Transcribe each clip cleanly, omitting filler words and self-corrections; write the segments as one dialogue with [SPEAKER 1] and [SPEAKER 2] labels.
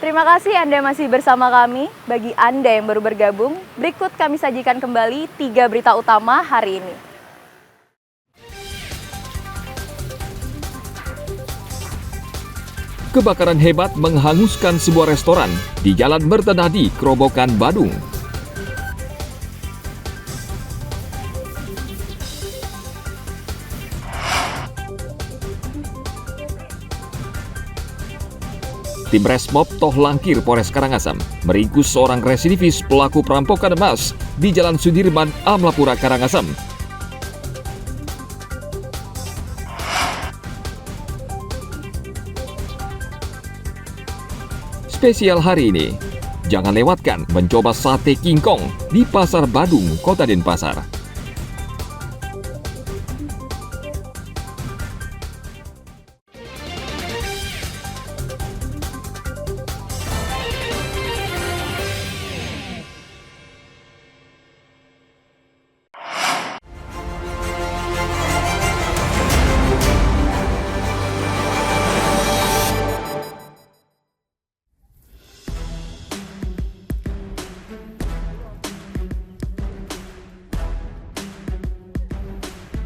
[SPEAKER 1] Terima kasih Anda masih bersama kami. Bagi Anda yang baru bergabung, berikut kami sajikan kembali 3 berita utama hari ini.
[SPEAKER 2] Kebakaran hebat menghanguskan sebuah restoran di Jalan Mertenadi, Kerobokan, Badung. Tim Resmob Toh Langkir Polres Karangasem meringkus seorang residivis pelaku perampokan emas di Jalan Sudirman, Amlapura, Karangasem. Spesial hari ini, jangan lewatkan mencoba sate King Kong di Pasar Badung, Kota Denpasar.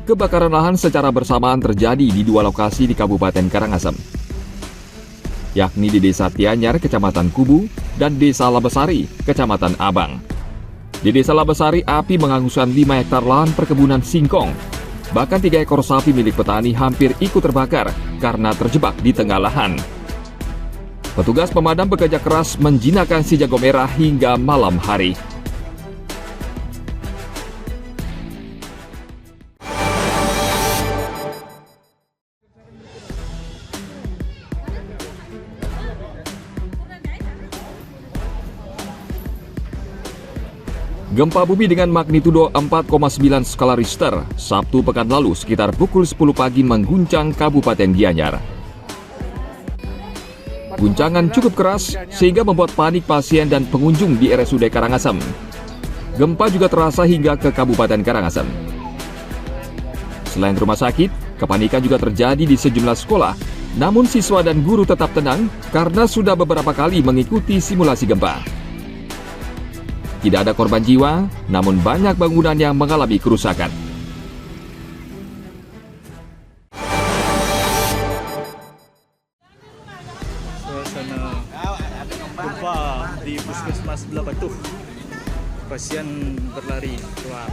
[SPEAKER 2] Kebakaran lahan secara bersamaan terjadi di 2 lokasi di Kabupaten Karangasem, yakni di Desa Tianyar, Kecamatan Kubu, dan Desa Labesari, Kecamatan Abang. Di Desa Labesari, api menghanguskan 5 hektar lahan perkebunan singkong. Bahkan 3 ekor sapi milik petani hampir ikut terbakar karena terjebak di tengah lahan. Petugas pemadam bekerja keras menjinakkan si jago merah hingga malam hari. Gempa bumi dengan magnitudo 4,9 skala Richter Sabtu pekan lalu sekitar pukul 10 pagi mengguncang Kabupaten Gianyar. Guncangan cukup keras sehingga membuat panik pasien dan pengunjung di RSUD Karangasem. Gempa juga terasa hingga ke Kabupaten Karangasem. Selain rumah sakit, kepanikan juga terjadi di sejumlah sekolah. Namun siswa dan guru tetap tenang karena sudah beberapa kali mengikuti simulasi gempa. Tidak ada korban jiwa, namun banyak bangunan yang mengalami kerusakan.
[SPEAKER 3] Suasana gempa di Puskesmas Belah Batu. Pasien berlari keluar.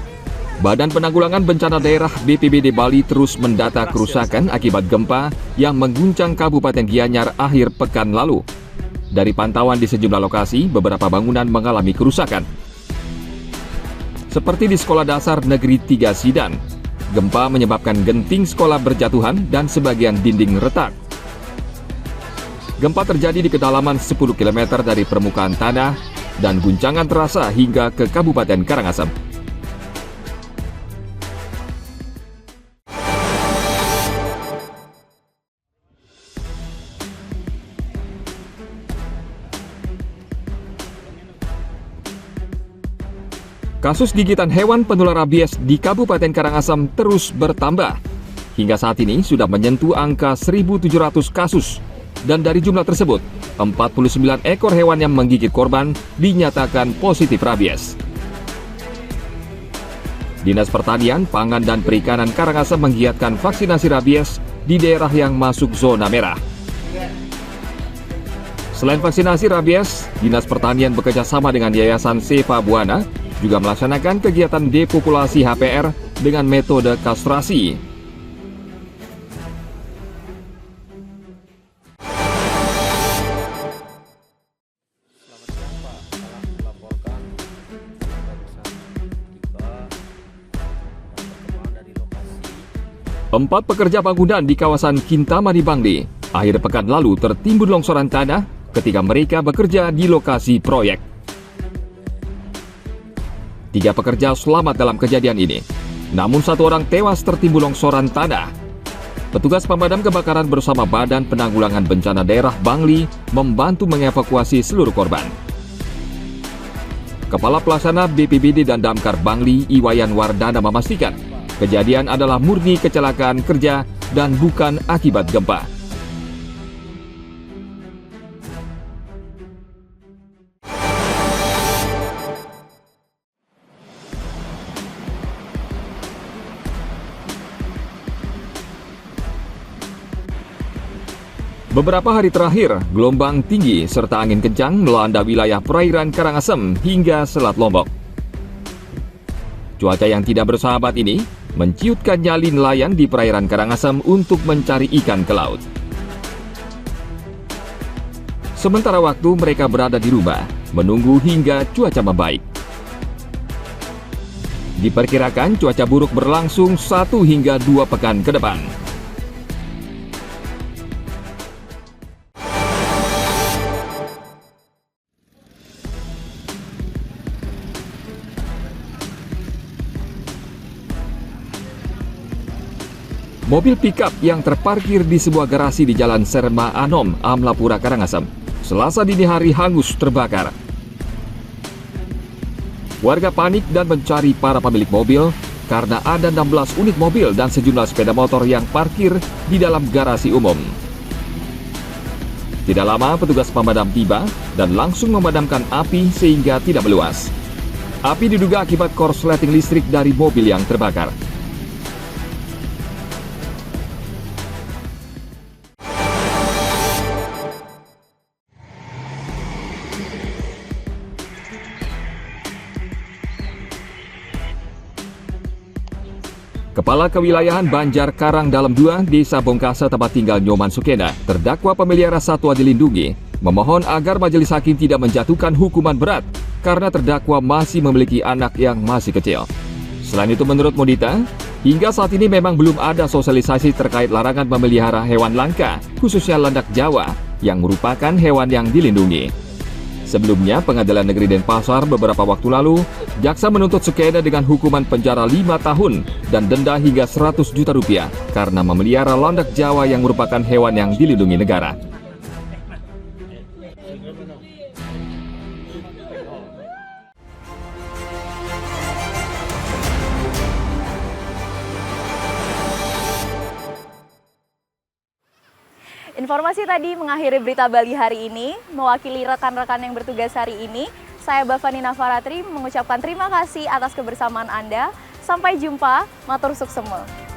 [SPEAKER 2] Badan Penanggulangan Bencana Daerah BPBD Bali terus mendata kerusakan akibat gempa yang mengguncang Kabupaten Gianyar akhir pekan lalu. Dari pantauan di sejumlah lokasi, beberapa bangunan mengalami kerusakan. Seperti di Sekolah Dasar Negeri 3 Sidan, gempa menyebabkan genting sekolah berjatuhan dan sebagian dinding retak. Gempa terjadi di kedalaman 10 km dari permukaan tanah dan guncangan terasa hingga ke Kabupaten Karangasem. Kasus gigitan hewan penular rabies di Kabupaten Karangasem terus bertambah. Hingga saat ini sudah menyentuh angka 1.700 kasus. Dan dari jumlah tersebut, 49 ekor hewan yang menggigit korban dinyatakan positif rabies. Dinas Pertanian, Pangan, dan Perikanan Karangasem menggiatkan vaksinasi rabies di daerah yang masuk zona merah. Selain vaksinasi rabies, Dinas Pertanian bekerja sama dengan Yayasan Seva Buana juga melaksanakan kegiatan depopulasi HPR dengan metode kastrasi. Empat pekerja bangunan di kawasan Kintamani Bangli akhir pekan lalu tertimbun longsoran tanah ketika mereka bekerja di lokasi proyek. 3 pekerja selamat dalam kejadian ini, namun 1 orang tewas tertimbun longsoran tanah. Petugas pemadam kebakaran bersama Badan Penanggulangan Bencana Daerah Bangli membantu mengevakuasi seluruh korban. Kepala Pelaksana BPBD dan Damkar Bangli, Iwayan Wardana, memastikan kejadian adalah murni kecelakaan kerja dan bukan akibat gempa. Beberapa hari terakhir, gelombang tinggi serta angin kencang melanda wilayah perairan Karangasem hingga Selat Lombok. Cuaca yang tidak bersahabat ini menciutkan nyali nelayan di perairan Karangasem untuk mencari ikan ke laut. Sementara waktu mereka berada di rumah, menunggu hingga cuaca membaik. Diperkirakan cuaca buruk berlangsung 1 hingga 2 pekan ke depan. Mobil pickup yang terparkir di sebuah garasi di Jalan Serma Anom, Amlapura, Karangasem, Selasa dini hari hangus terbakar. Warga panik dan mencari para pemilik mobil karena ada 16 unit mobil dan sejumlah sepeda motor yang parkir di dalam garasi umum. Tidak lama petugas pemadam tiba dan langsung memadamkan api sehingga tidak meluas. Api diduga akibat korsleting listrik dari mobil yang terbakar. Kepala Kewilayahan Banjar Karang Dalam II, Desa Bongkasa tempat tinggal Nyoman Sukena, terdakwa pemelihara satwa dilindungi, memohon agar majelis hakim tidak menjatuhkan hukuman berat karena terdakwa masih memiliki anak yang masih kecil. Selain itu menurut Modita, hingga saat ini memang belum ada sosialisasi terkait larangan memelihara hewan langka, khususnya landak Jawa, yang merupakan hewan yang dilindungi. Sebelumnya, Pengadilan Negeri Denpasar beberapa waktu lalu, jaksa menuntut Sukena dengan hukuman penjara 5 tahun dan denda hingga 100 juta rupiah karena memelihara landak Jawa yang merupakan hewan yang dilindungi negara.
[SPEAKER 1] Informasi tadi mengakhiri berita Bali hari ini. Mewakili rekan-rekan yang bertugas hari ini, saya Bavani Nafaratri mengucapkan terima kasih atas kebersamaan Anda. Sampai jumpa, matur suksema.